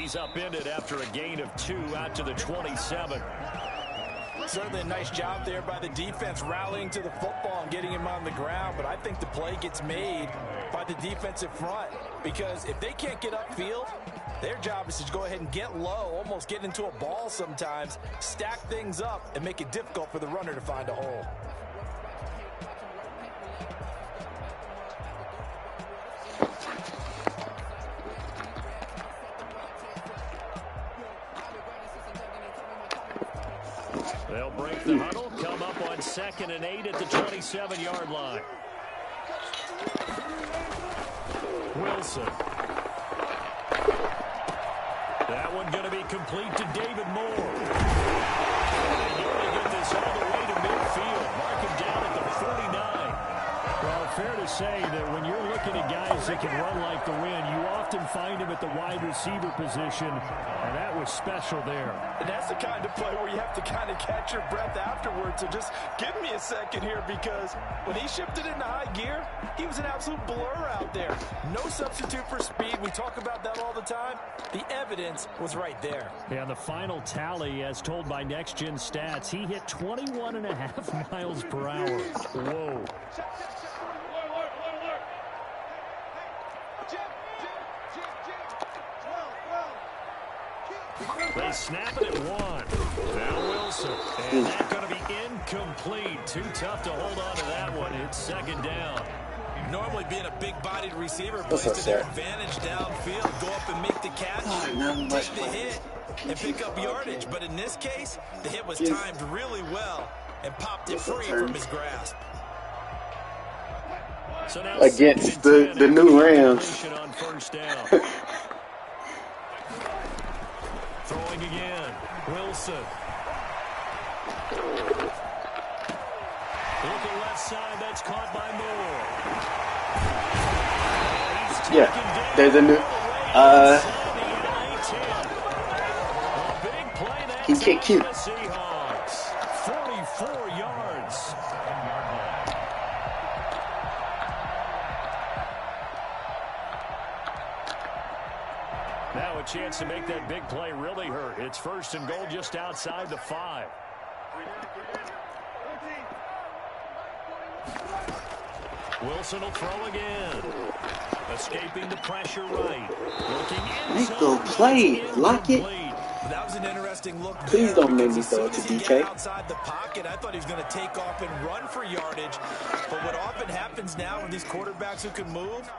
he's upended after a gain of 2 out to the 27. Certainly a nice job there by the defense rallying to the football and getting him on the ground, but I think the play gets made by the defensive front because if they can't get upfield, their job is to go ahead and get low, almost get into a ball sometimes, stack things up, and make it difficult for the runner to find a hole. They'll break the huddle, come up on 2nd and 8 at the 27-yard line. Wilson. That one going to be complete to David Moore. And you want to get this all the way to midfield. Mark him down at the 49. Well, fair to say that when you're looking at guys that can run like the wind, you often find him at the wide receiver position, and that was special there. And that's the kind of play where you have to kind of catch your breath afterwards. So just give me a second here because when he shifted into high gear, he was an absolute blur out there. No substitute for speed. We talk about that all the time. The evidence was right there. Yeah, the final tally, as told by Next Gen Stats, he hit 21.5 miles per hour. Whoa. They snap it at 1. Now Wilson. And that's going to be incomplete. Too tough to hold on to that one. It's 2nd down. Normally being a big-bodied receiver plays to their advantage downfield. Go up and make the catch, take the hit, and pick up yardage. But in this case, the hit was timed really well and popped it free from his grasp. So now against the new Rams. On 1st down. Throwing again. Wilson. Looking left side. That's caught by Moore. Yeah, there's a new. He kicked cute. Seahawks. 44 yards. Now a chance to make that big play really hurt. It's 1st and goal just outside the 5. Wilson will throw again. Escaping the pressure right. Looking Make the play. Lock it. That was an interesting look. Please don't make me throw it to DK. Outside the pocket, I thought he was going to take off and run for yardage. But what often happens now with these quarterbacks who can move,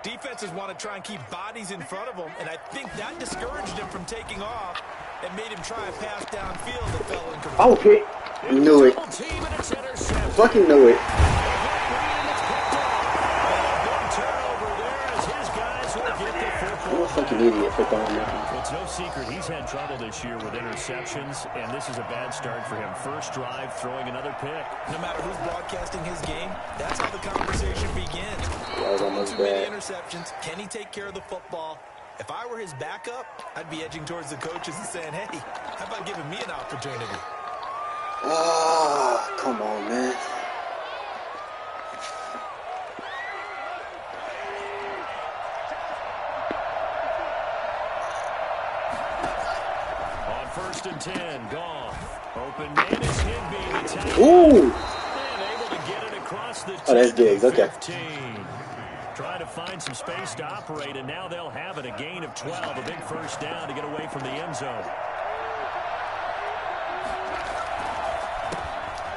defenses want to try and keep bodies in front of them, and I think that discouraged him from taking off and made him try a pass downfield that fell incomplete. Okay. Knew it. Fucking knew it. I'm a fucking idiot for throwing that. It's no secret he's had trouble this year with interceptions, and this is a bad start for him. First drive, throwing another pick. No matter who's broadcasting his game, that's how the conversation begins. Almost too many bad. interceptions. Can he take care of the football? If I were his backup, I'd be edging towards the coaches and saying, hey, how about giving me an opportunity? Ah, come on, man. On 1st and 10, Goff. Open man is hit being attacked. Ooh. And able to get it across the 10. Oh, that's Diggs. Okay. 15. Trying to find some space to operate, and now they'll have it. A gain of 12. A big 1st down to get away from the end zone.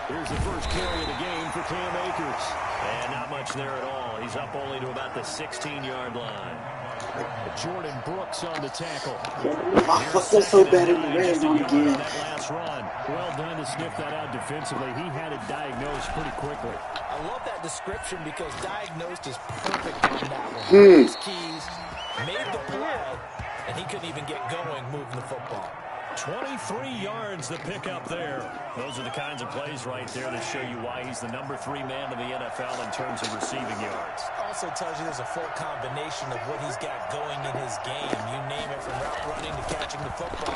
Here's the first carry of the game for Cam Akers. And not much there at all. He's up only to about the 16-yard line. Jordan Brooks on the tackle. I fucked up so bad in the red zone again. That last run. Well done to sniff that out defensively. He had it diagnosed pretty quickly. I love that description because diagnosed is perfect on that one. His keys made the play, and he couldn't even get going moving the football. 23 yards the pick up there. Those are the kinds of plays right there that show you why he's the number 3 man in the NFL in terms of receiving yards. Also tells you there's a full combination of what he's got going in his game. You name it, from route running to catching the football.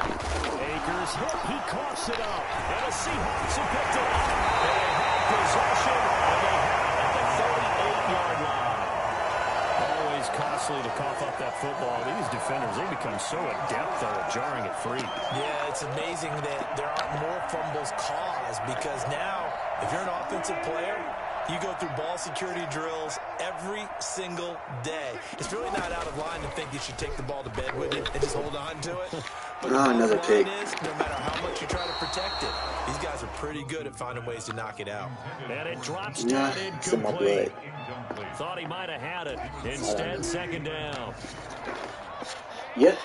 Akers hit. He coughs it up. And the Seahawks have picked it up. They have possession, and they have it at the 38-yard line. Always costly to cough up that football. These defenders, they become so adept, though, at jarring it free. Yeah, it's amazing that there aren't more fumbles caused because now, if you're an offensive player, you go through ball security drills every single day. It's really not out of line to think you should take the ball to bed with you and just hold on to it. But the another bottom line pick. is, no matter how much you try to protect it, these guys are pretty good at finding ways to knock it out. And it drops Nah, down it's in my blood. incomplete. Thought he might have had it. Instead, second down. Yeah.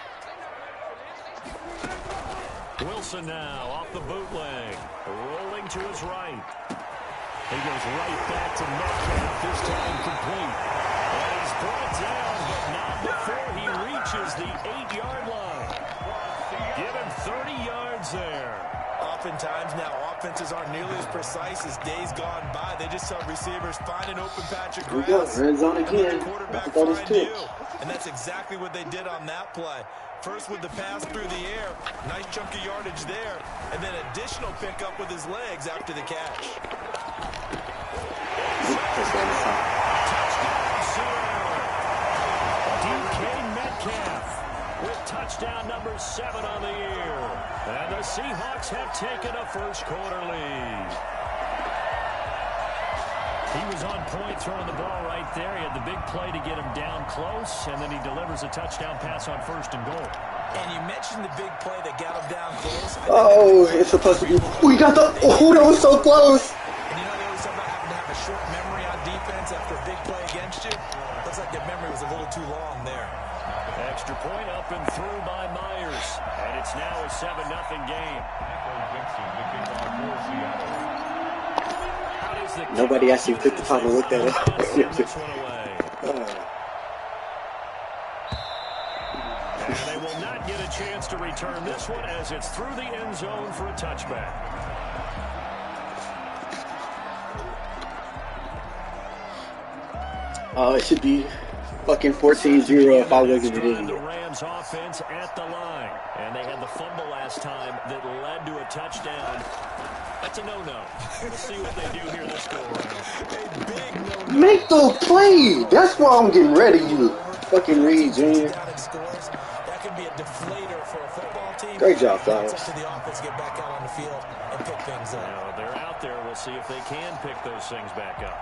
Wilson now off the bootleg. Rolling to his right. He goes right back to Metcalf, this time complete. And he's brought down, but not before he reaches the 8-yard line. Give him 30 yards there. Oftentimes now, offenses aren't nearly as precise as days gone by. They just tell receivers, find an open patch of Here we go. grass. Red zone And then again. the quarterback That's about his find pitch. you. And that's exactly what they did on that play. First with the pass through the air, nice chunk of yardage there, and then additional pickup with his legs after the catch. DK Metcalf with touchdown number 7 on the year. And the Seahawks have taken a first-quarter lead. He was on point throwing the ball right there. He had the big play to get him down close, and then he delivers a touchdown pass on 1st and goal. And you mentioned the big play that got him down close. Oh, it's supposed to be. We got the. Oh, that was so close. And you know they always talk about having to have a short memory on defense after a big play against you? Looks like their memory was a little too long there. Extra point up and through by Myers. And it's now a 7-0 game. Nobody actually took the time to look at it. And they will not get a chance to return this one as it's through the end zone for a touchback. Oh, it should be fucking 14-0 if I wasn't an The idiot. Rams offense at the line. And they had the fumble last time that led to a touchdown. That's a no-no. We'll see what they do here this go-around. A big no-no. Make the play. That's why I'm getting ready, you fucking Reed, Jr. That could be a deflator for a football team. Great job, Flowers. It's up to the offense to get back out on the field and pick things up. Now, they're out there. We'll see if they can pick those things back up.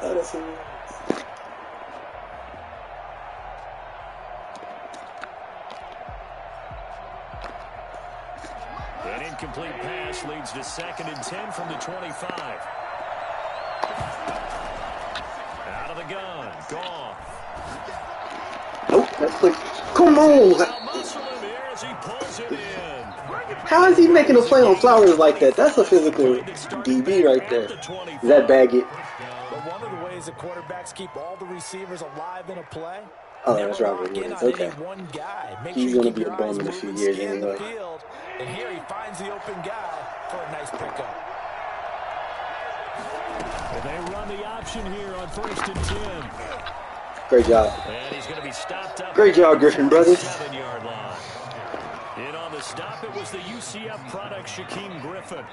Oh, that's hilarious. An incomplete pass leads to 2nd and 10 from the 25. Out of the gun. Gone. Nope, that's quick. Come on. Muscle him here as he pulls it in. How is he making a play on Flowers like that? That's a physical DB right there. Is that Baggett? But one of the ways that quarterbacks keep all the receivers alive in a play, Oh, that's never Robert lock in Woods. on Okay. any one guy. Make He's sure you gonna keep be a your bum eyes in a few moving, years scan the anyway. field, and here he finds the open guy for a nice pickup. And they run the option here on 1st and 10. Great job. And he's going to be stopped up. Great job, Griffin brothers. 7-yard line. In on the stop, it was the UCF product, Shaquem Griffin.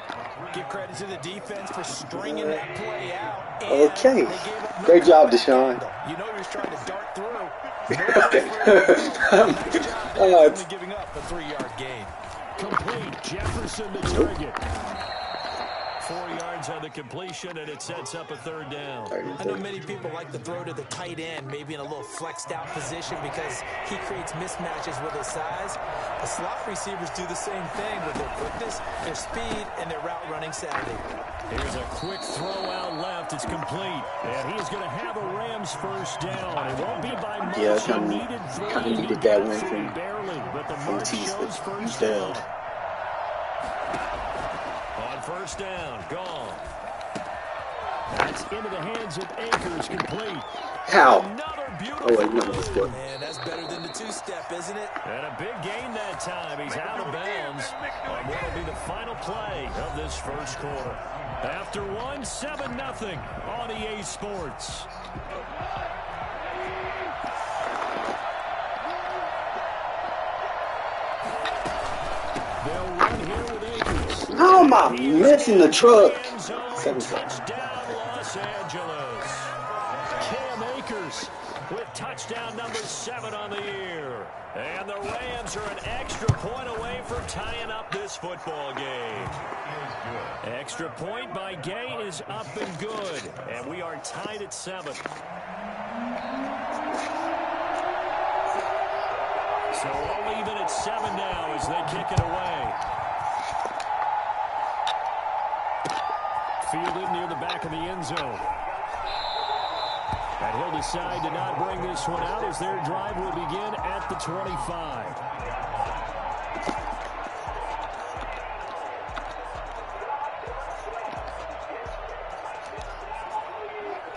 Give credit to the defense for stringing that play out. Okay. They gave up no Great job, time to Deshaun. handle. You know he was trying to dart through. Nice job. Only giving up a 3-yard gain. Complete. Jefferson the target. 4 yards on the completion, and it sets up a 3rd down. I know many people like to throw to the tight end, maybe in a little flexed out position because he creates mismatches with his size. The slot receivers do the same thing with their quickness, their speed, and their route running savvy. Here's a quick throw out left. It's complete. And he's going to have a Rams first down. It won't be by much. Yeah, He needed that win from barely, but the mark Chiefs, shows but first he down. failed. On 1st down, gone. That's into the hands of Akers, complete. How? Another beautiful Oh, wait, no, it's good. Man, that's better than the two-step, isn't it? And a big gain that time. He's out of bounds on what will be the final play of this first quarter. After one, 7-0 on EA Sports. They'll run here with Akers. How am I missing the truck? 7 Touchdown, Los Angeles. Cam Akers with touchdown number 7 on the year. And the Rams are an extra point away from tying up this football game. Extra point by Gay is up and good. And we are tied at 7. So all even at 7 now as they kick it away. Fielded near the back of the end zone. And he'll decide to not bring this one out as their drive will begin at the 25.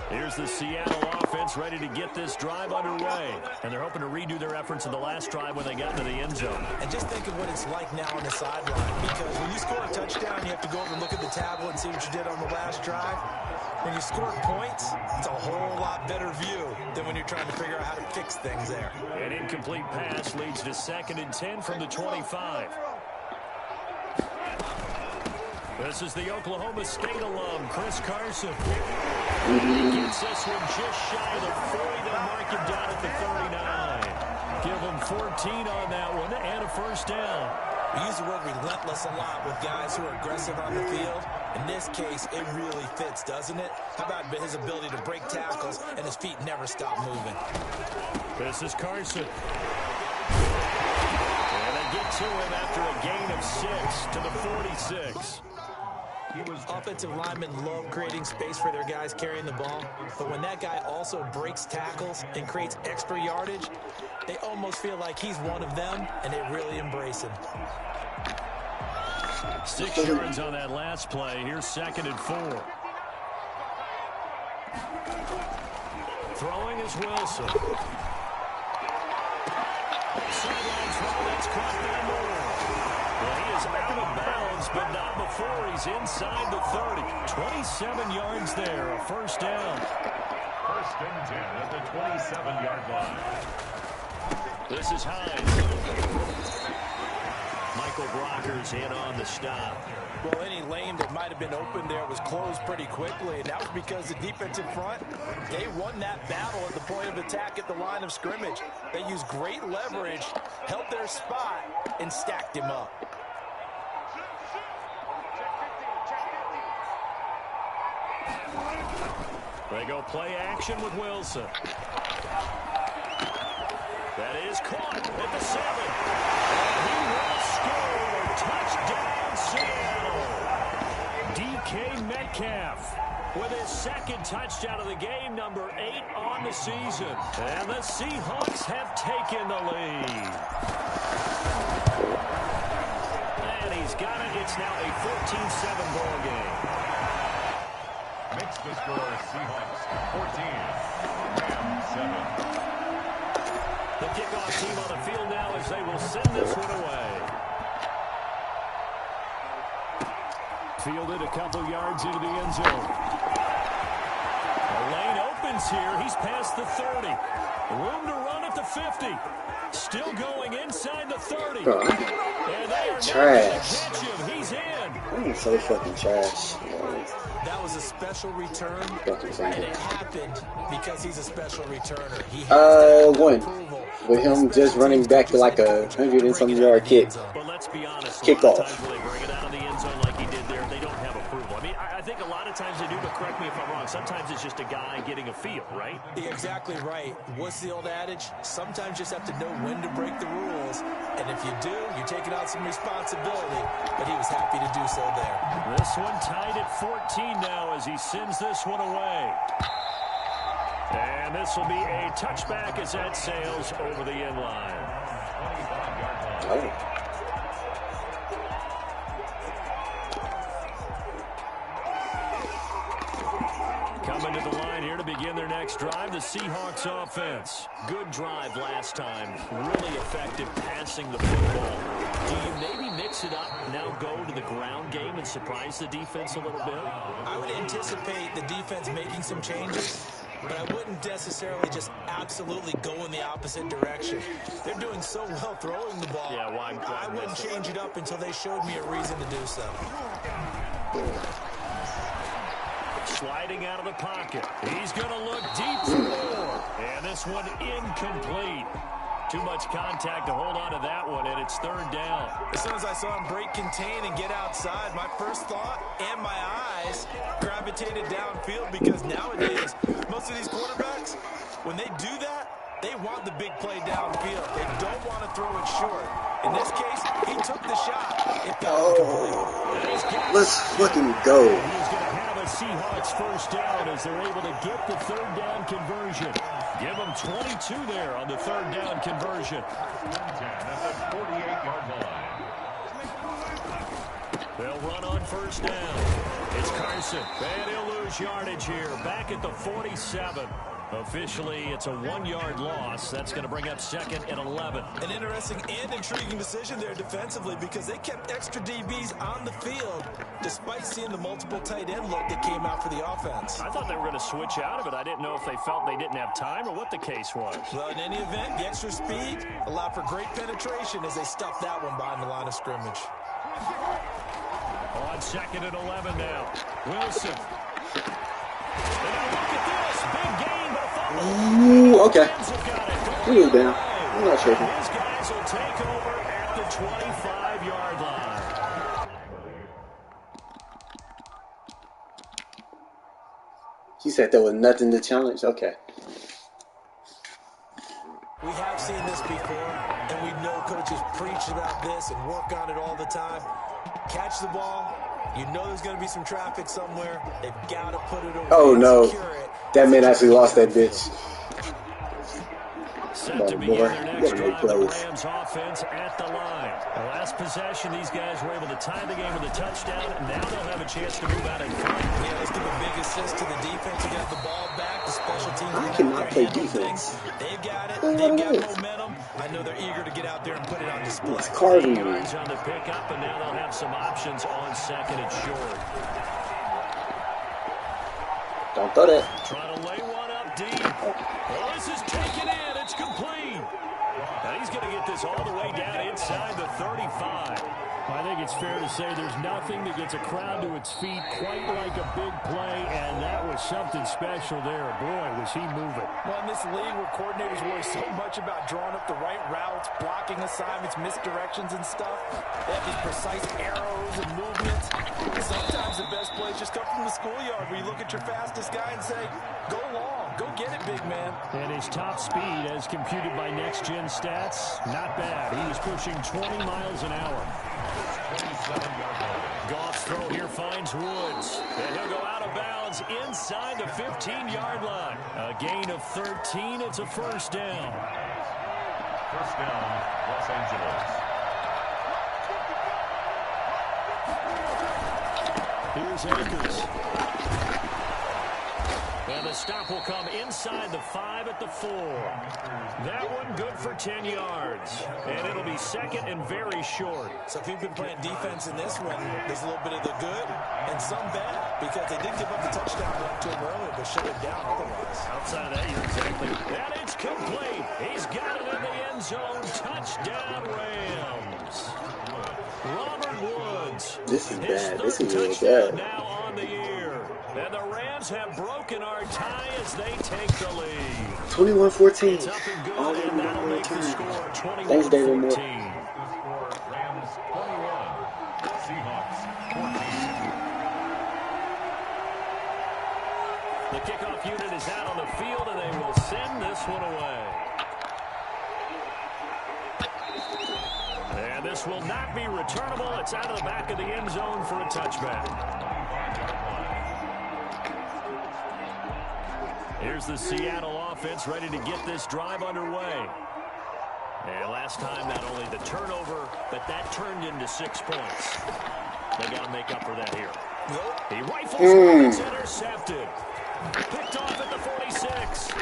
Here's the Seattle offense ready to get this drive underway. And they're hoping to redo their efforts in the last drive when they got into the end zone. And just think of what it's like now on the sideline. Because when you score a touchdown, you have to go over and look at the tablet and see what you did on the last drive. When you score points, it's a whole lot better view than when you're trying to figure out how to fix things there. An incomplete pass leads to 2nd and 10 from the 25. This is the Oklahoma State alum, Chris Carson. He gets this one just shy of the 40. They'll mark him down at the 39. Give him 14 on that one and a first down. We use the word relentless a lot with guys who are aggressive on the field. In this case, it really fits, doesn't it? How about his ability to break tackles and his feet never stop moving? This is Carson. And they get to him after a gain of 6 to the 46. Offensive linemen love creating space for their guys carrying the ball, but when that guy also breaks tackles and creates extra yardage, they almost feel like he's one of them, and they really embrace him. 6 yards on that last play. Here's 2nd and 4. Throwing is Wilson. Sideline throw, that's caught by Moore. Well, he is out of bounds, but not before he's inside the 30. 27 yards there, a first down. 1st and 10 at the 27-yard line. This is Hines. Michael Brocker's in on the stop. Well, any lane that might have been open there was closed pretty quickly, and that was because the defensive front, they won that battle at the point of attack at the line of scrimmage. They used great leverage, held their spot, and stacked him up. They go play action with Wilson. That is caught at the 7. And he will score. Touchdown, Seattle. DK Metcalf with his 2nd touchdown of the game, number 8 on the season. And the Seahawks have taken the lead. And he's got it. It's now a 14-7 ball game. Makes the score Seahawks 14, Rams 7. The kickoff team on the field now as they will send this one away. Fielded a couple yards into the end zone. The lane opens here. He's past the 30. Room to run at the 50. Still going inside the 30. Bro, And they are trash. not going to catch him. He's in. I'm so fucking trash. That was a special return, and it happened because he's a special returner. He One. With him just running back like a 100-and-something yard kick. But let's be honest, Kickoff. a lot of times when they bring it out of the end zone like he did there, they don't have approval. I mean, I think a lot of times they do, but correct me if I'm wrong. Sometimes it's just a guy getting a feel, right? You're exactly right. What's the old adage? Sometimes you just have to know when to break the rules, and if you do, you're taking out some responsibility, but he was happy to do so there. This one tied at 14 now as he sends this one away. And this will be a touchback as that sails over the end line. Oh. Coming to the line here to begin their next drive, the Seahawks offense. Good drive last time. Really effective passing the football. Do you maybe mix it up, now go to the ground game and surprise the defense a little bit? I would anticipate the defense making some changes. but I wouldn't necessarily just absolutely go in the opposite direction. They're doing so well throwing the ball. Yeah, why I wouldn't change it up until they showed me a reason to do so. Sliding out of the pocket. He's going to look deep for more. And this one incomplete. Too much contact to hold on to that one, and it's third down. As soon as I saw him break contain and get outside, my first thought and my eyes gravitated downfield, because nowadays, most of these quarterbacks, when they do that, they want the big play downfield. They don't want to throw it short. In this case, he took the shot. Let's fucking go. He's going to have a Seahawks first down as they're able to get the third down conversion. Give them 22 there on the third down conversion. 48-yard line. They'll run on first down. It's Carson. And he'll lose yardage here. Back at the 47. Officially, it's a 1-yard loss. That's going to bring up second and 11. An interesting and intriguing decision there defensively, because they kept extra DBs on the field despite seeing the multiple tight end look that came out for the offense. I thought they were going to switch out of it. I didn't know if they felt they didn't have time or what the case was. Well, in any event, the extra speed allowed for great penetration as they stuffed that one behind the line of scrimmage. On second and 11 now. Wilson. And now look at this. Big gain, but a fumble. Ooh, okay. He was down. I'm not sure. These guys will take over at the 25-yard line. He said there was nothing to challenge. Okay. We have seen this before, and we know coaches preach about this and work on it all the time. Catch the ball. You know there's going to be some traffic somewhere. They've got to put it away. Oh, no. Secure it. That man actually lost that bitch. Set to begin their next drive, the Rams offense at the line. The last possession, these guys were able to tie the game with a touchdown, and now they'll have a chance to move out in front. Yeah, let's give a big assist to the defense. You got the ball back. The special teams. I cannot play defense. They've got it. They've got momentum. I know they're eger to get out there and put it on display. It's carving me. Yards on the pickup, and now they'll have some options on second and short. Don't throw that. Trying to lay one up deep. Well, this is taken in. It's complete. Now he's going to get this all the way down inside the 35. I think it's fair to say there's nothing that gets a crowd to its feet quite like a big play, and that was something special there. Boy, was he moving. Well, in this league where coordinators worry so much about drawing up the right routes, blocking assignments, misdirections and stuff, they have these precise arrows and movements. Sometimes the best plays just come from the schoolyard, where you look at your fastest guy and say, go long, go get it, big man. And his top speed, as computed by next-gen stats, not bad. He was pushing 20 miles an hour. Goff's throw here finds Woods. And he'll go out of bounds inside the 15-yard line. A gain of 13. It's a first down. First down, Los Angeles. Here's Akers. And the stop will come inside the 5 at the 4. That one good for 10 yards. And it'll be second and very short. So if you've been playing defense in this one, there's a little bit of the good and some bad, because they did give up the touchdown run to him earlier, but shut it down otherwise. Outside of that, you're exactly. And it's complete. He's got it in the end zone. Touchdown, Rams. Robert Woods. This is bad. This is really bad. Now on the year. And the Rams have broken our tie as they take the lead. 21-14. It's up and good, All and that'll in make the time. score 21-14. Thanks, David Moore. Rams 21, Seahawks 14. The kickoff unit is out on the field, and they will send this one away. And this will not be returnable. It's out of the back of the end zone for a touchback. Here's the Seattle offense ready to get this drive underway. And last time, not only the turnover, but that turned into 6 points. They got to make up for that here. He rifles one, it's intercepted. Picked off at the 46.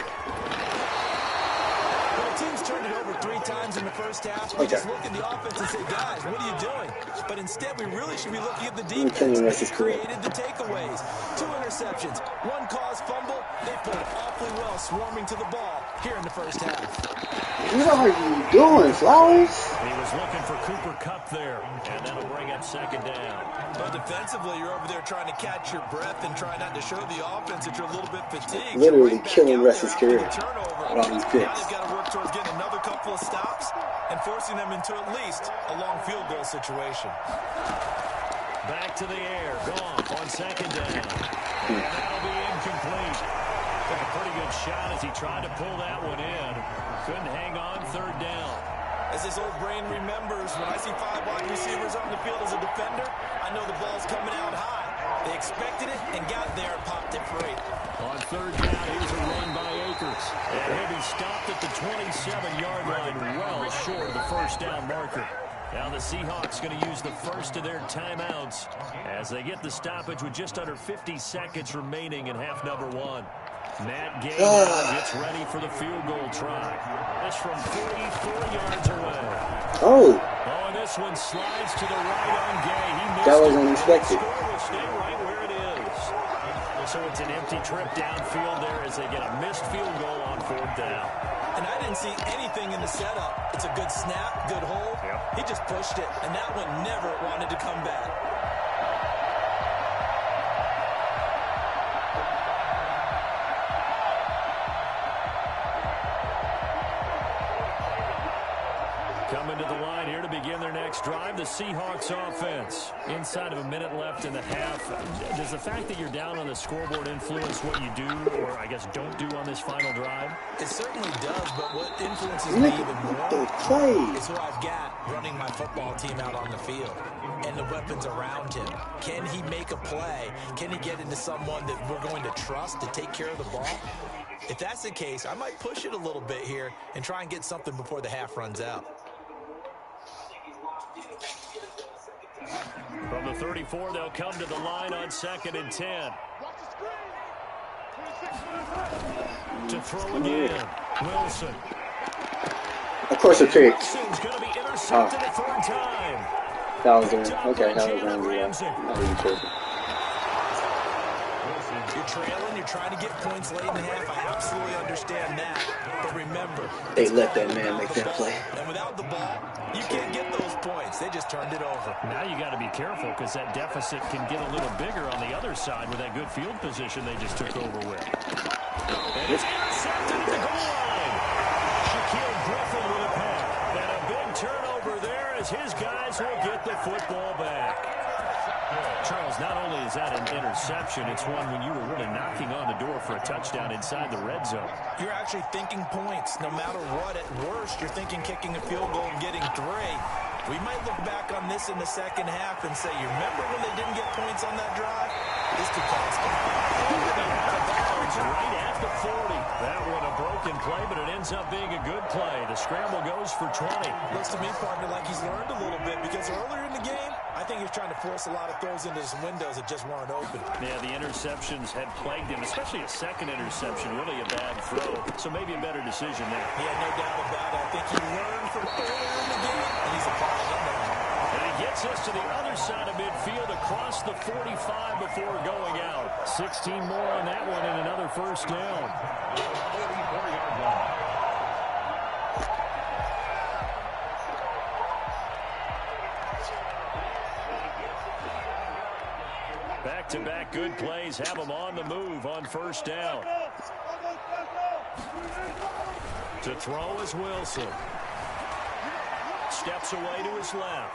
Well, the team's turned it over 3 times in the first half, we just look at the offense and say, guys, what are you doing? But instead, we really should be looking at the defense. They created the takeaways. 2 interceptions, 1 caused fumble. They played awfully well swarming to the ball here in the first half. What are you doing, Flowers? He was looking for Cooper Kupp there, and that'll bring up second down. But defensively, you're over there trying to catch your breath and try not to show the offense that you're a little bit fatigued. Literally killing Russ's career with all these picks. Now they've got to work towards getting another couple of stops and forcing them into at least a long field goal situation. Back to the air, Goff on second down. And that'll be incomplete. Took a pretty good shot as he tried to pull that one in. Couldn't hang on, third down. As this old brain remembers, when I see 5 wide receivers on the field as a defender, I know the ball's coming out high. They expected it and got there and popped it free. On third down, here's a run by Akers. And he'll be stopped at the 27-yard line, well short of the first down marker. Now the Seahawks going to use the first of their timeouts as they get the stoppage with just under 50 seconds remaining in half number 1. Matt Gay gets ready for the field goal try. This from 44 yards away. Oh, and this one slides to the right on Gay. He missed that was it. unexpected. The score will stay right where it is. So it's an empty trip downfield there as they get a missed field goal on 4th down. And I didn't see anything in the setup. It's a good snap, good hold. He just pushed it, and that one never wanted to come back. Coming to the line here to begin their next drive, the Seahawks offense. Inside of a minute left in the half. Does the fact that you're down on the scoreboard influence what you do, or I guess don't do on this final drive? It certainly does, but what influences me even more is who I've got running my football team out on the field and the weapons around him. Can he make a play? Can he get into someone that we're going to trust to take care of the ball? If that's the case, I might push it a little bit here and try and get something before the half runs out. From the 34, they'll come to the line on 2nd and 10. To throw again, Wilson. Of course it picked. Wilson's going to be intercepted a 3rd time. That was it. Okay, that was Ramsey. Not even tripping. You're trailing, you're trying to get points late in the half. I absolutely understand that. But remember, they let that man make that play. And without the ball, you can't get those points. They just turned it over. Now you got to be careful because that deficit can get a little bigger on the other side with that good field position they just took over with. And it's intercepted at the goal line. Shaquille Griffin with a pack. And a big turnover there as his guys will get the football back. Charles, not only is that an interception, it's one when you were really knocking on the door for a touchdown inside the red zone. You're actually thinking points. No matter what, at worst, you're thinking kicking a field goal and getting 3. We might look back on this in the second half and say, you remember when they didn't get points on that drive? This could cost them. Right at the 40. That one a broken play, but it ends up being a good play. The scramble goes for 20. Looks to me, partner, like he's learned a little bit because earlier in the game, I think he was trying to force a lot of throws into some windows that just weren't open. Yeah, the interceptions had plagued him, especially a second interception, really a bad throw. So maybe a better decision there. Yeah, no doubt about it. I think he learned from earlier in the game, and he's applying it now. And he gets us to the other side of midfield across the 45 before going out. 16 more on that one and another first down. Back-to-back good plays have them on the move on first down. To throw is Wilson. Steps away to his left.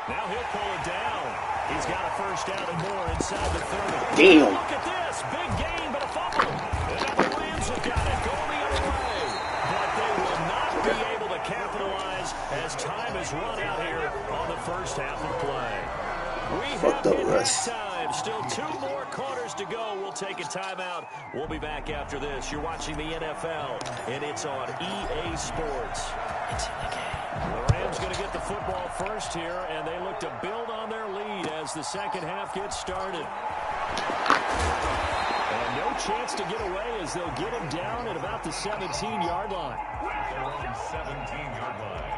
Now he'll pull it down. He's got a first down and more inside the 30. Damn. Look at this. Big gain, but a fumble. And now the Rams have got it going the other way. But they will not be able to capitalize as time has run out here on the first half of play. We have hit halftime. Still 2 more quarters to go. We'll take a timeout. We'll be back after this. You're watching the NFL, and it's on EA Sports. It's in the game. The Rams going to get the football first here, and they look to build on their lead as the second half gets started. And no chance to get away as they'll get him down at about the 17-yard line. They're on 17-yard line.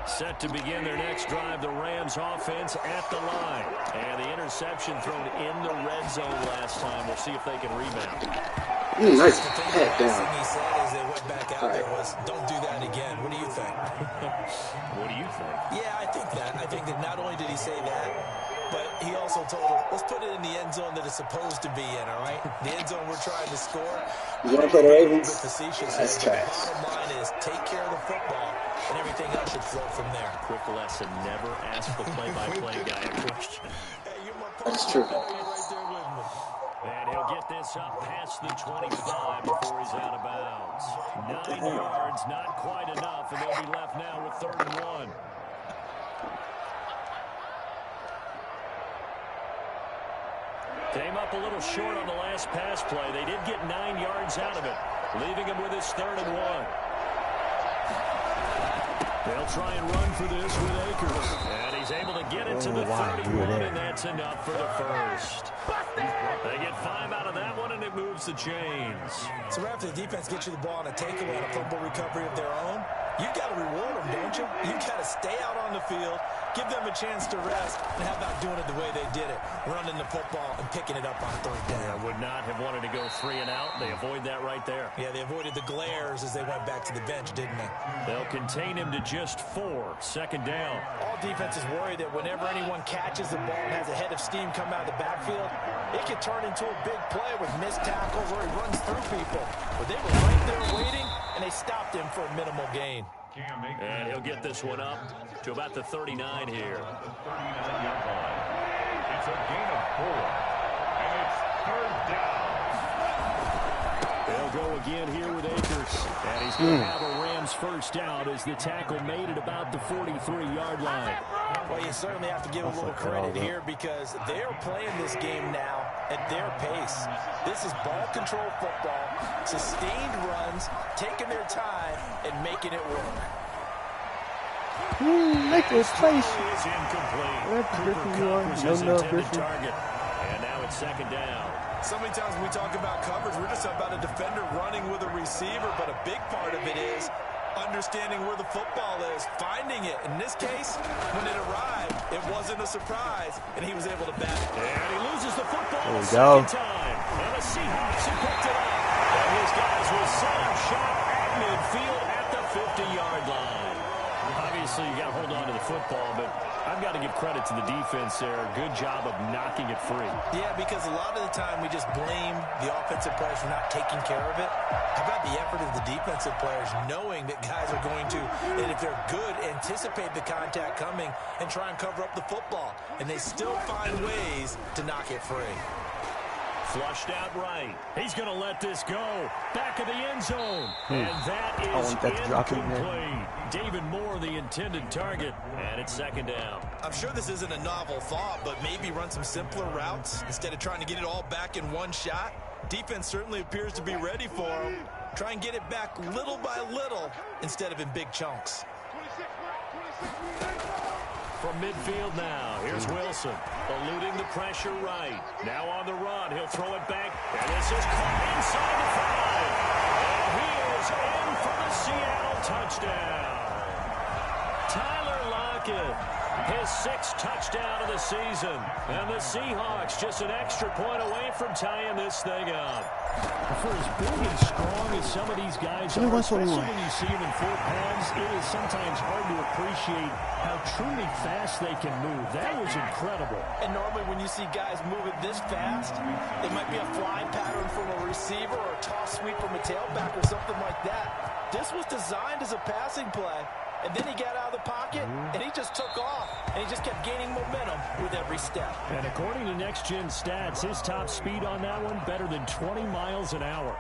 Set to begin their next drive, the Rams offense at the line. And the interception thrown in the red zone last time. We'll see if they can rebound. Nice head down. The thing he said as they went back out there was, don't do that again. What do you think? What do you think? Yeah, I think that. I think that not only did he say that, but he also told him, let's put it in the end zone that it's supposed to be in, all right? The end zone we're trying to score. You want to play the Ravens? That's trash. The bottom line is take care of the football, and everything else should flow from there. Quick lesson, never ask the play-by-play guy a question. That's true. And he'll get this up past the 25 before he's out of bounds. 9 yards, not quite enough, and they'll be left now with 3rd and 1. Came up a little short on the last pass play. They did get 9 yards out of it, leaving him with his 3rd and 1. They'll try and run for this with Akers. And he's able to get it to the 31, and that's enough for the first. They get 5 out of that one, and it moves the chains. So after the defense gets you the ball on a takeaway and a fumble recovery of their own, you've got to reward them, don't you? You've got to stay out on the field, give them a chance to rest, and how about doing it the way they did it, running the football and picking it up on 3rd down. Yeah, would not have wanted to go 3 and out. They avoid that right there. Yeah, they avoided the glares as they went back to the bench, didn't they? They'll contain him to just 4. 2nd down. All defenses worry that whenever anyone catches the ball and has a head of steam come out of the backfield, it can turn into a big play with missed tackles or he runs through people. But they were right there waiting, and they stopped him for a minimal gain. And he'll get this one up to about the 39 here. It's a gain of 4, and it's 3rd down. They'll go again here with Akers. And he's going to have a Rams first down as the tackle made at about the 43-yard line. Well, you certainly have to give a little credit here because they're playing this game now at their pace. This is ball control football, sustained runs, taking their time, and making it work. Nicholas place is incomplete. Target. And now it's 2nd down. So many times when we talk about coverage, we're just about a defender running with a receiver, but a big part of it is understanding where the football is, finding it. In this case, when it arrived, it wasn't a surprise, and he was able to bat it. And he loses the football there we the go. 2nd time. And the Seahawks have picked it up. And his guys will set up shop at midfield at the 50-yard line. Obviously, you got to hold on to the football, but I've got to give credit to the defense there. Good job of knocking it free. Yeah, because a lot of the time we just blame the offensive players for not taking care of it. How about the effort of the defensive players knowing that guys are going to, and if they're good, anticipate the contact coming and try and cover up the football. And they still find ways to knock it free. Flushed out right. He's going to let this go. Back of the end zone. And that is incomplete. David Moore, the intended target. And it's 2nd down. I'm sure this isn't a novel thought, but maybe run some simpler routes instead of trying to get it all back in one shot. Defense certainly appears to be ready for him. Try and get it back little by little instead of in big chunks. From midfield now, here's Wilson, eluding the pressure right. Now on the run, he'll throw it back, and this is caught inside the 5. And he is in for the Seattle touchdown. Tyler Lockett, his 6th touchdown of the season. And the Seahawks just an extra point away from tying this thing up. For as big and strong as some of these guys are, especially when you see them in 4 pounds, it is sometimes hard to appreciate how truly fast they can move. That was incredible. And normally when you see guys moving this fast, it might be a fly pattern from a receiver or a toss sweep from a tailback or something like that. This was designed as a passing play. And then he got out of the pocket, and he just took off. And he just kept gaining momentum with every step. And according to Next Gen Stats, his top speed on that one, better than 20 miles an hour.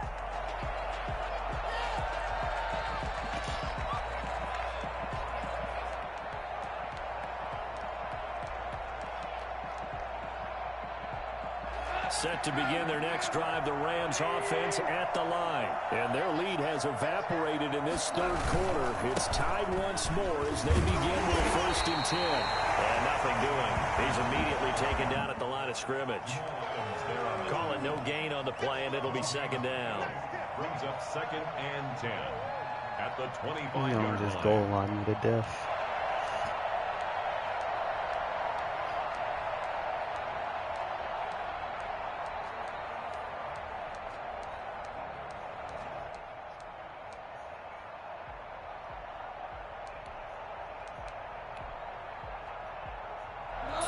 Set to begin their next drive, the Rams offense at the line. And their lead has evaporated in this 3rd quarter. It's tied once more as they begin with a 1st and 10. And nothing doing. He's immediately taken down at the line of scrimmage. Call it no gain on the play, and it'll be 2nd down. Brings up 2nd and 10 at the 25-yard line. Just goal line to death.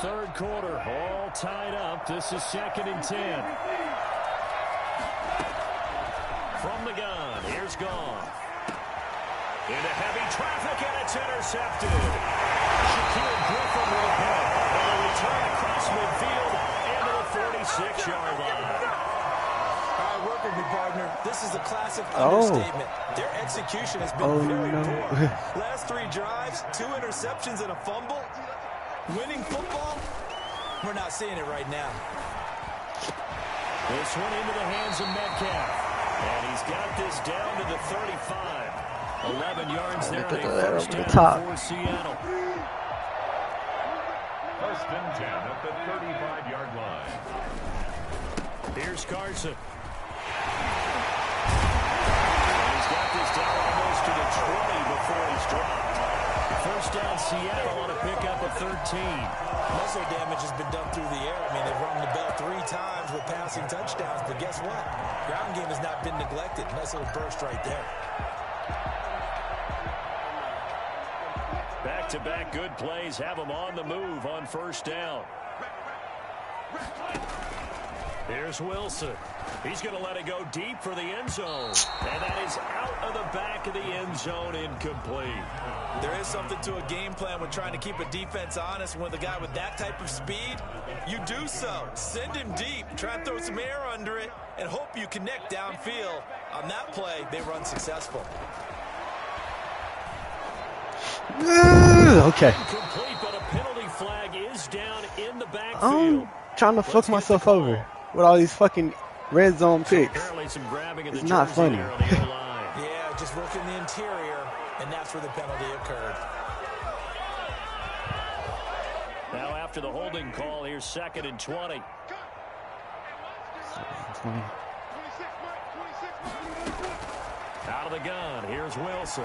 third quarter, all tied up. This is 2nd and 10. From the gun, here's Gone. Into heavy traffic, and it's intercepted. Shaquille Griffin with a pick. And a return across midfield into the 46-yard line. All right, work with me, partner. This is a classic understatement. Their execution has been very poor. Last 3 drives, 2 interceptions and a fumble. Winning football, we're not seeing it right now. This one into the hands of Metcalf. And he's got this down to the 35. 11 yards there on a first down for Seattle. First and 10 at the 35-yard line. Here's Carson. And he's got this down almost to the 20 before he's dropped. First down Seattle on a pickup of 13. Muscle damage has been done through the air. I mean, they've rung the bell 3 times with passing touchdowns, but guess what? Ground game has not been neglected. Nice little burst right there. Back-to-back good plays have him on the move on first down. Here's Wilson. He's going to let it go deep for the end zone. And that is out of the back of the end zone, incomplete. There is something to a game plan with trying to keep a defense honest. With a guy with that type of speed, you do so. Send him deep, try and throw some air under it, and hope you connect downfield. On that play, they were unsuccessful. Okay. Incomplete, but a penalty flag is down in the backfield. I'm trying to fuck myself over with all these fucking red zone picks. It's not funny. Yeah, just working the interior, and that's where the penalty occurred. Now after the holding call, here's 2nd and 20. Out of the gun, here's Wilson.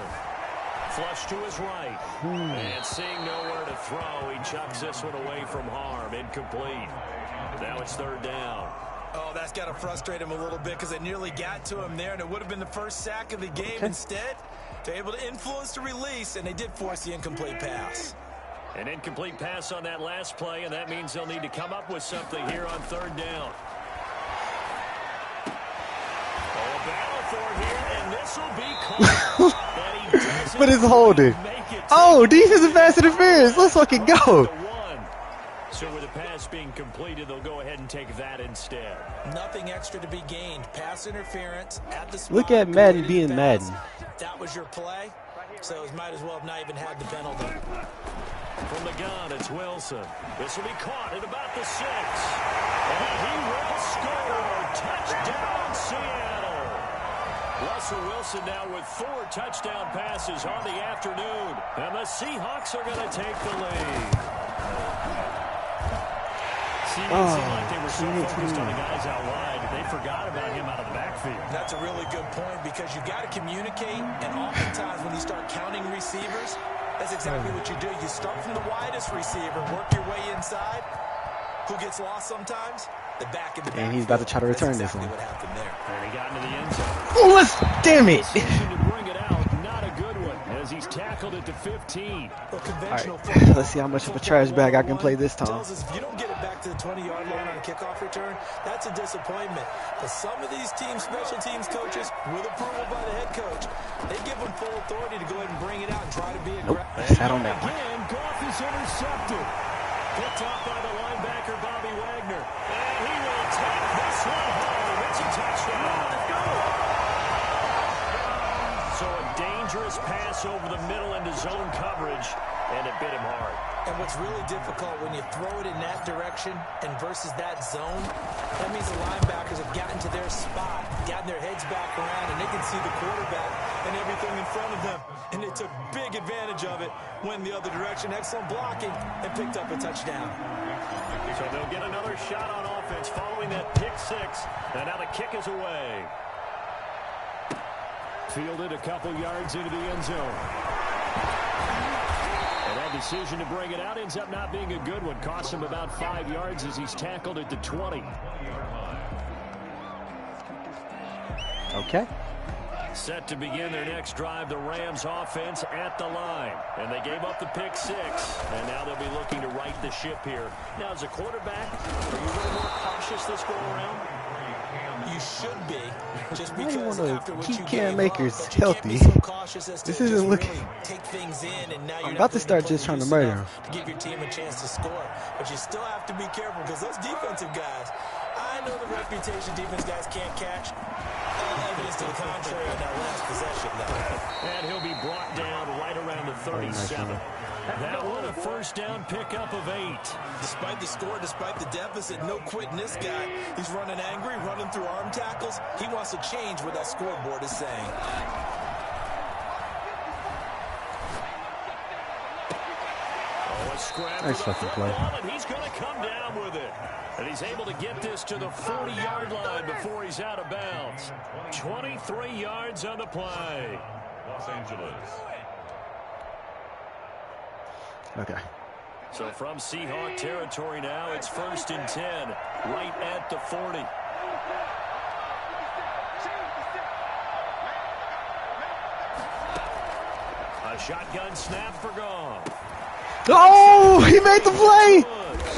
Flush to his right. And seeing nowhere to throw, he chucks this one away from harm. Incomplete. Now it's 3rd down. Oh, that's got to frustrate him a little bit because they nearly got to him there, and it would have been the first sack of the game. Instead, they're able to influence the release, and they did force the incomplete pass. An incomplete pass on that last play, and that means they'll need to come up with something here on 3rd down. Oh, a battle for it here, and this will be caught. But it's holding. Oh, defensive pass interference. Let's fucking go. So with the pass being completed, they'll go ahead and take that instead. Nothing extra to be gained. Pass interference at the spot. Look at Madden being Madden. That was your play, so it might as well have not even had the penalty. From the gun, it's Wilson. This will be caught at about the 6. And he will score. Touchdown, Seattle. Russell Wilson now with 4 touchdown passes on the afternoon. And the Seahawks are going to take the lead. It seemed like they were so focused on the guys out wide, they forgot about him out of the backfield. That's a really good point because you got to communicate, and oftentimes when you start counting receivers, that's exactly what you do. You start from the widest receiver, work your way inside. Who gets lost sometimes? The back of the backfield. And he's about to try to return That's this one. What happened there. And he got into the end zone. Oh, let's damn it. To bring it out, not a good one as he's tackled it to 15. Well, conventional All right, let's see how much of a trash bag I can play this time. Tells us if you don't get it back to the 20-yard line on a kickoff return, that's a disappointment. But some of these teams, special teams coaches, with approval by the head coach, they give them full authority to go ahead and bring it out and try to be aggressive. Sat on that one. Again, Goff is intercepted. Picked off by the linebacker, Bobby Wagner. And he will take this one home. It's a touchdown. Let's go. So a dangerous pass over the middle into zone coverage, and it bit him hard. And what's really difficult when you throw it in that direction and versus that zone, that means the linebackers have gotten to their spot, gotten their heads back around, and they can see the quarterback and everything in front of them. And they took big advantage of it, went the other direction, excellent blocking, and picked up a touchdown. So they'll get another shot on offense following that pick 6. And now the kick is away. Fielded a couple yards into the end zone. And that decision to bring it out ends up not being a good one. Costs him about 5 yards as he's tackled at the 20. Okay. Set to begin their next drive, the Rams offense at the line. And they gave up the pick 6, and now they'll be looking to right the ship here. Now, as a quarterback, are you a little more cautious this go around? You should be, just Why do you because want after to what keep you Cam gave Makers up, but you healthy? can't be so cautious as to This just isn't looking. really take things in, and now you're I'm not about to going start be just trying to loose murder enough him. to give your team a chance to score. But you still have to be careful because those defensive guys, I know the reputation defense guys can't catch. All evidence to the contrary on that last possession, though. And he'll be brought down right around the 37. That one a first down pickup of 8. Despite the score, despite the deficit, no quitting this guy. He's running angry, running through arm tackles. He wants to change what that scoreboard is saying. Nice fucking play. And he's going to come down with it. And he's able to get this to the 40-yard line before he's out of bounds. 23 yards on the play. Los Angeles. Okay. So from Seahawk territory now, it's 1st and 10, right at the 40. A shotgun snap for Goff. Oh, he made the play.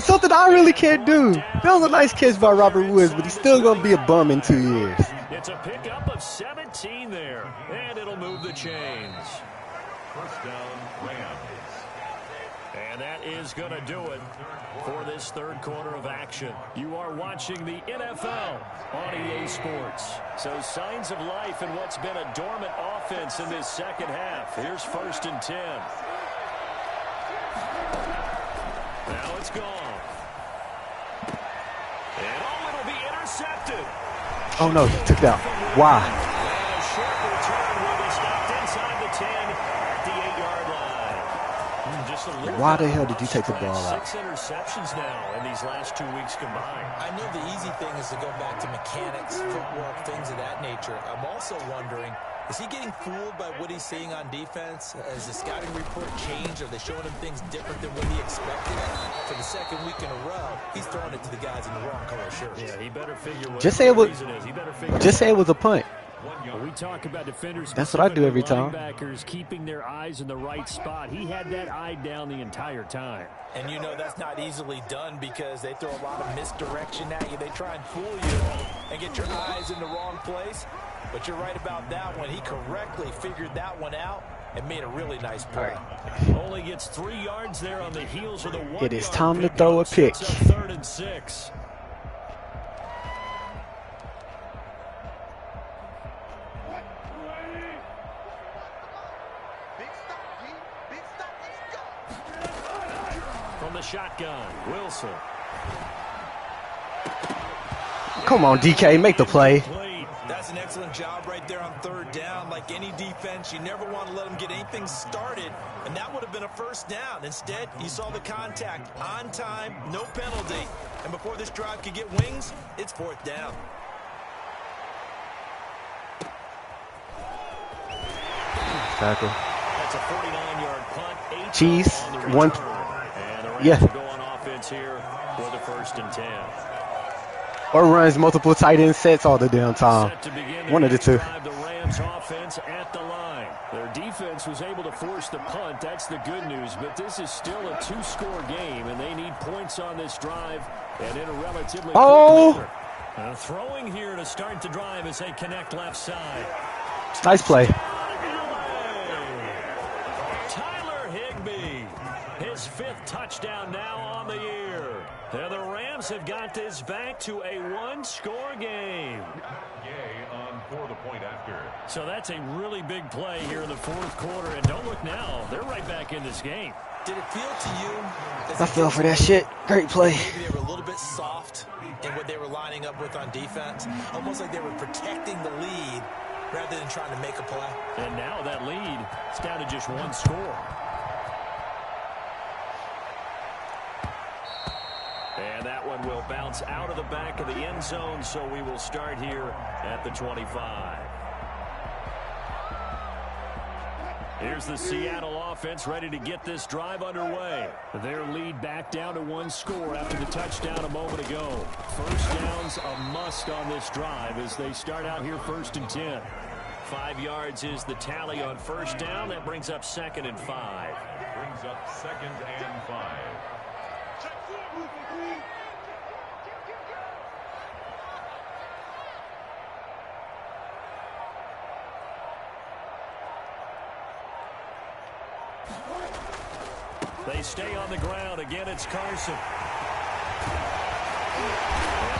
Something I really can't do. That was a nice catch by Robert Woods, but he's still going to be a bum in 2 years. It's a pickup of 17 there, and it'll move the chains. First down, Rams. And that is going to do it for this third quarter of action. You are watching the NFL on EA Sports. So signs of life in what's been a dormant offense in this second half. Here's 1st and 10. Now it's gone. And it'll be intercepted. Oh no, he took that. Why? And a short return will be stopped inside the 10 at the 8-yard line. Just a little Why the hell did you take the ball out? 6 interceptions now in these last 2 weeks combined. I know the easy thing is to go back to mechanics, footwork, things of that nature. I'm also wondering, is he getting fooled by what he's seeing on defense? Has the scouting report changed? Are they showing him things different than what he expected? For the second week in a row, he's throwing it to the guys in the wrong color shirts. Yeah, he better figure what Just say it was. reason is. He better figure Just say it was a punt. When we talk about defenders, That's what I do every time. Linebackers keeping their eyes in the right spot. He had that eye down the entire time. And you know that's not easily done because they throw a lot of misdirection at you. They try and fool you and get your eyes in the wrong place. But you're right about that one. He correctly figured that one out and made a really nice play. Only gets 3 yards there on the heels of the 1 It is time to throw a pick. 3rd and 6. From the shotgun, Wilson. Come on, DK, make the play. That's an excellent job right there on 3rd down. Like any defense, you never want to let them get anything started, and that would have been a first down. Instead, you saw the contact on time, no penalty. And before this drive could get wings, it's 4th down. Tackle. That's a 49-yard punt. Cheese. On the One. return. And the Rams Yeah. will go on offense here for the 1st and 10. Or runs multiple tight end sets all the damn time. Set to begin their One of the next two. drive, the Rams offense at the line. Their defense was able to force the punt. That's the good news. But this is still a 2-score game, and they need points on this drive and in a relatively quick manner. Throwing here to start the drive as they connect left side. Nice play. Tyler Higbee, his 5th touchdown now on the year. And the Rams have got this back to a 1-score game. Yay on for the point after. So that's a really big play here in the 4th quarter. And don't look now, they're right back in this game. Did it feel to you? I fell for that shit. Great play. Maybe they were a little bit soft in what they were lining up with on defense. Almost like they were protecting the lead rather than trying to make a play. And now that lead is down to just 1 score. And that one will bounce out of the back of the end zone, so we will start here at the 25. Here's the Seattle offense ready to get this drive underway. Their lead back down to 1 score after the touchdown a moment ago. First down's a must on this drive as they start out here 1st and 10. 5 yards is the tally on first down. That brings up 2nd and 5. Brings up 2nd and 5. They stay on the ground. Again, it's Carson. And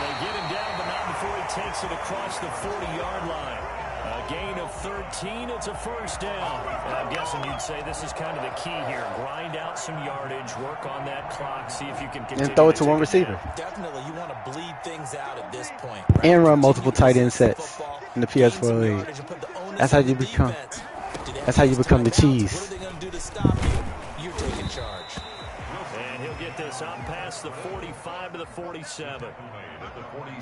they get him down, but not before he takes it across the 40-yard line. A gain of 13. It's a first down. And I'm guessing you'd say this is kind of the key here. Grind out some yardage, work on that clock, see if you can continue and throw it to one take receiver. Definitely, you want to bleed things out at this point. And run multiple tight end sets in the PS4 league. That's how you become. That's how you become the cheese. What are they going to do to stop you? You're taking charge. And he'll get this up past the 45 to the 47.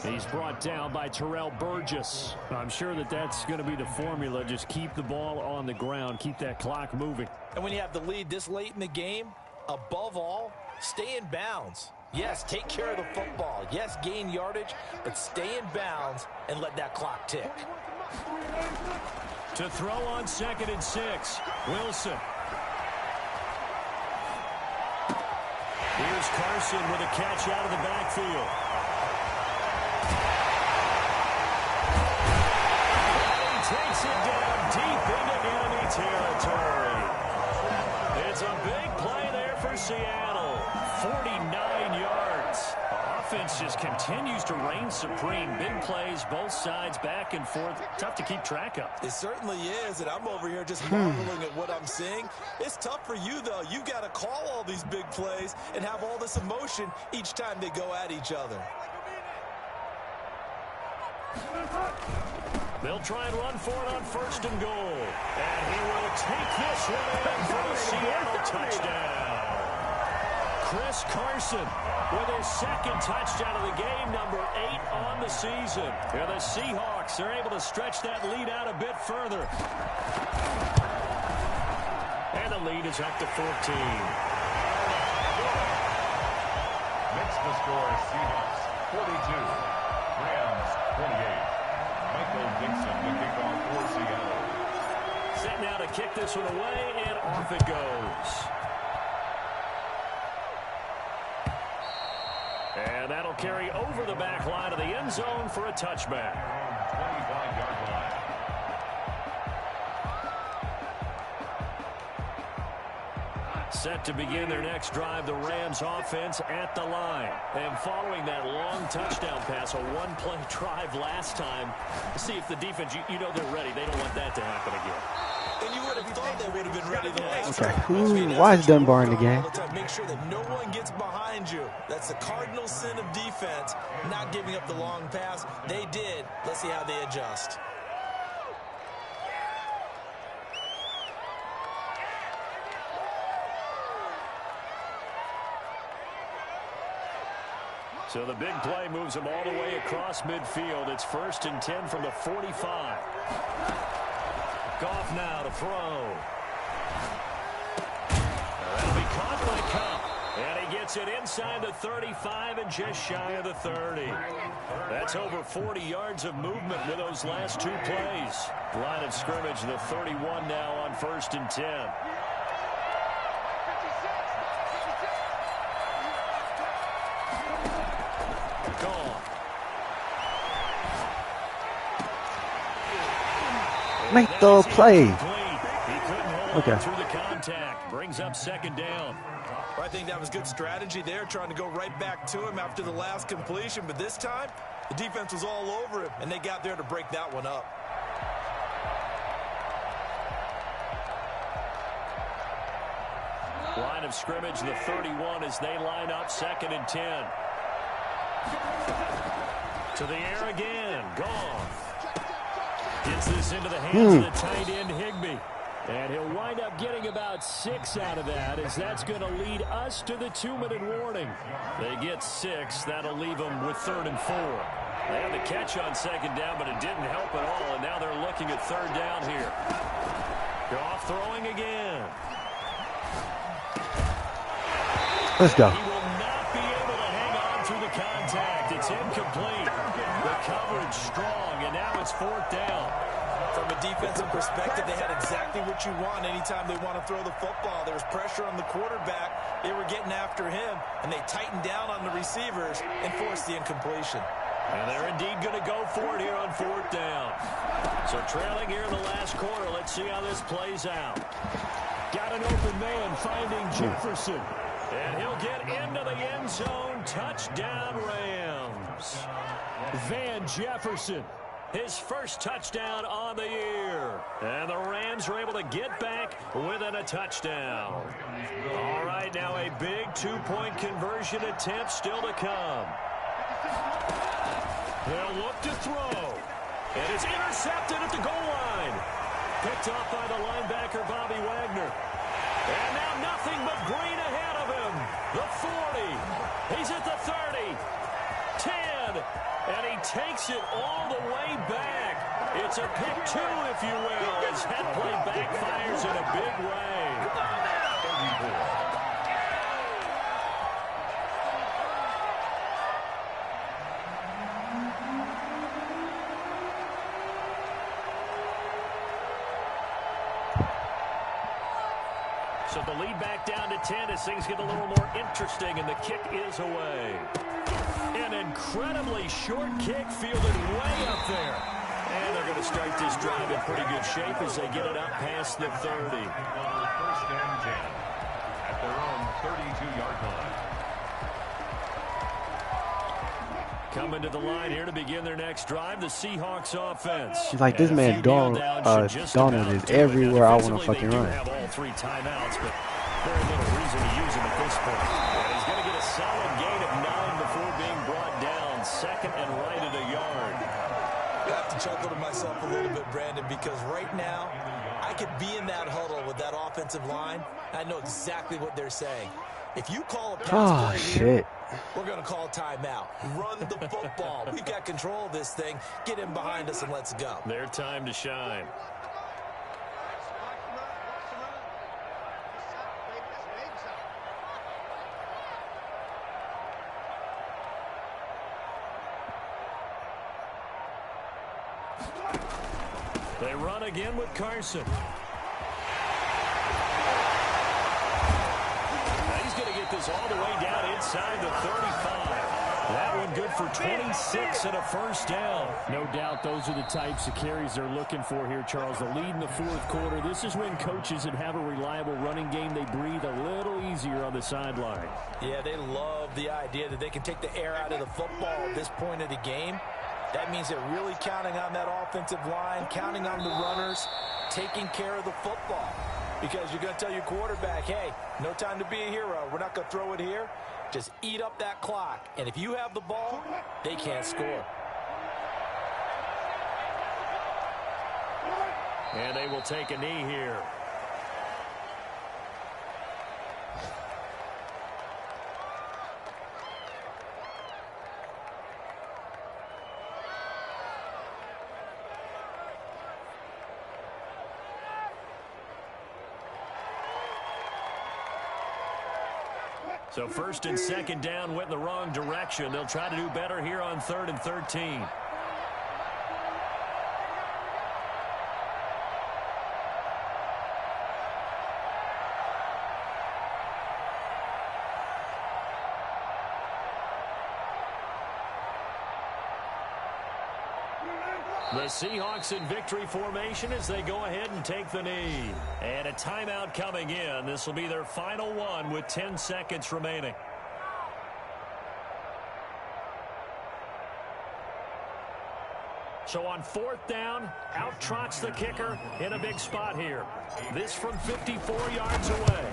He's brought down by Terrell Burgess. I'm sure that that's going to be the formula. Just keep the ball on the ground. Keep that clock moving. And when you have the lead this late in the game, above all, stay in bounds. Yes, take care of the football. Yes, gain yardage, but stay in bounds and let that clock tick. To throw on 2nd and 6, Wilson. Here's Carson with a catch out of the backfield. He takes it down deep into enemy territory. It's a big play there for Seattle. 49 yards. Offense just continues to reign supreme. Big plays, both sides, back and forth. Tough to keep track of. It certainly is, and I'm over here just marveling at what I'm seeing. It's tough for you, though. You've got to call all these big plays and have all this emotion each time they go at each other. They'll try and run for it on 1st and goal. And he will take this one in for the Seattle touchdown. Chris Carson with his 2nd touchdown of the game, number 8 on the season. And the Seahawks are able to stretch that lead out a bit further. And the lead is up to 14. Next to score, Seahawks 42. Rams 28. Michael Dixon to kick off for Seattle. Set now to kick this one away, and off it goes. And that'll carry over the back line of the end zone for a touchback. 25-yard line. Set to begin their next drive, the Rams offense at the line. And following that long touchdown pass, a one-play drive last time, see if the defense, you know they're ready. They don't want that to happen again. And you would have thought they would have been ready the last Okay, time. why is Dunbar in the game? Make sure that no one gets behind you. That's the cardinal sin of defense, not giving up the long pass. They did. Let's see how they adjust. So the big play moves them all the way across midfield. It's 1st and 10 from the 45. Goff now to throw. That'll be caught by Cup. And he gets it inside the 35 and just shy of the 30. That's over 40 yards of movement with those last 2 plays. Line of scrimmage, the 31 now on 1st and 10. Gone. Make the play. Okay. Through the contact, brings up 2nd down. Well, I think that was good strategy there, trying to go right back to him after the last completion. But this time, the defense was all over him, and they got there to break that one up. Line of scrimmage, the 31 as they line up 2nd and 10. To the air again. Goff. Gets this into the hands of the tight end, Higbee. And he'll wind up getting about 6 out of that, as that's going to lead us to the 2-minute warning. They get 6. That'll leave them with 3rd and 4. They had the catch on 2nd down, but it didn't help at all, and now they're looking at 3rd down here. Goff throwing again. Let's go. He will not be able to hang on through the contact. It's incomplete. The coverage strong, and now it's 4th down. From a defensive perspective, they had exactly what you want anytime they want to throw the football. There was pressure on the quarterback. They were getting after him, and they tightened down on the receivers and forced the incompletion. And they're indeed going to go for it here on 4th down. So trailing here in the last quarter. Let's see how this plays out. Got an open man finding Jefferson. And he'll get into the end zone. Touchdown, Rams. Van Jefferson, his first touchdown on the year. And the Rams are able to get back within a touchdown. All right, now a big 2-point conversion attempt still to come. They'll look to throw. And it's intercepted at the goal line. Picked off by the linebacker, Bobby Wagner. And now nothing but green ahead of him. The 40. He's at the 30. 10. And he takes it all the way back. It's a pick 2, if you will, as head play backfires in a big way. So the lead back down to 10 as things get a little more interesting, and the kick is away. An incredibly short kick fielded way up there. And they're going to start this drive in pretty good shape as they get it up past the 30. First down, 10 at their own 32-yard line. Coming to the line here to begin their next drive, the Seahawks offense. He's like, this man Donald is everywhere I want to fucking run. Have all 3 timeouts, but very little reason to use him at this point. And he's going to get a solid gain of 9 before being brought down. 2nd and right at a yard. I have to chuckle to myself a little bit, Brandon, because right now I could be in that huddle with that offensive line. I know exactly what they're saying. If you call a pass play here, we're going to call timeout. Run the football. We've got control of this thing. Get in behind us and let's go. Their time to shine. They run again with Carson. This all the way down inside the 35. That one good for 26 and a first down. No doubt those are the types of carries they're looking for here, Charles. The lead in the 4th quarter. This is when coaches that have a reliable running game, they breathe a little easier on the sideline. Yeah, they love the idea that they can take the air out of the football at this point of the game. That means they're really counting on that offensive line, counting on the runners, taking care of the football. Because you're going to tell your quarterback, hey, no time to be a hero. We're not going to throw it here. Just eat up that clock. And if you have the ball, they can't score. And they will take a knee here. So 1st and 2nd down went in the wrong direction. They'll try to do better here on 3rd and 13. The Seahawks in victory formation as they go ahead and take the knee. And a timeout coming in. This will be their final one with 10 seconds remaining. So on 4th down, out trots the kicker in a big spot here. This from 54 yards away.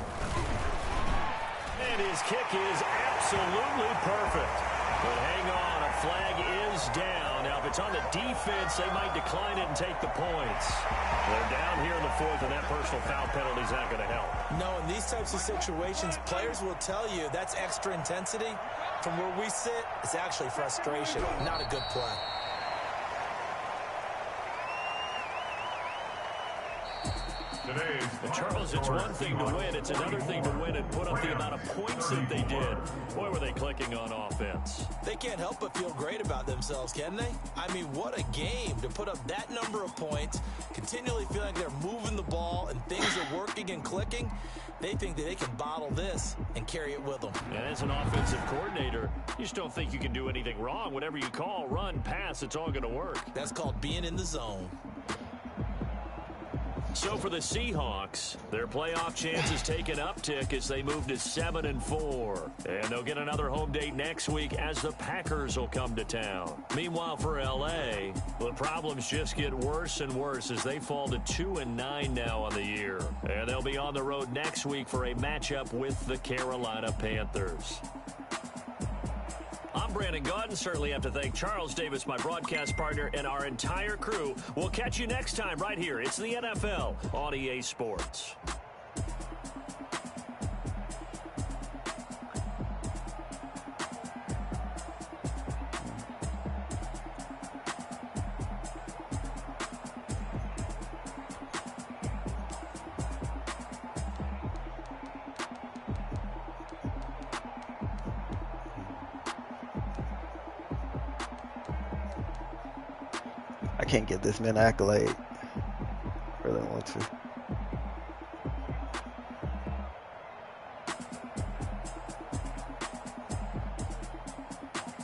And his kick is absolutely perfect. But hang on, a flag is down. Now, if it's on the defense, they might decline it and take the points. They're down here in the 4th, and that personal foul penalty is not going to help. No, in these types of situations, players will tell you that's extra intensity. From where we sit, it's actually frustration, not a good play. Today's Charles, it's one thing to win. It's another thing to win and put up the amount of points that they did. Boy, were they clicking on offense. They can't help but feel great about themselves, can they? I mean, what a game to put up that number of points, continually feeling like they're moving the ball and things are working and clicking. They think that they can bottle this and carry it with them. And as an offensive coordinator, you just don't think you can do anything wrong. Whatever you call, run, pass, it's all going to work. That's called being in the zone. So for the Seahawks, their playoff chances take an uptick as they move to 7-4. And they'll get another home date next week as the Packers will come to town. Meanwhile, for L.A., the problems just get worse and worse as they fall to 2-9 now on the year. And they'll be on the road next week for a matchup with the Carolina Panthers. I'm Brandon Gaudin. Certainly have to thank Charles Davis, my broadcast partner, and our entire crew. We'll catch you next time right here. It's the NFL on EA Sports. I can't give this man an accolade. Really want to.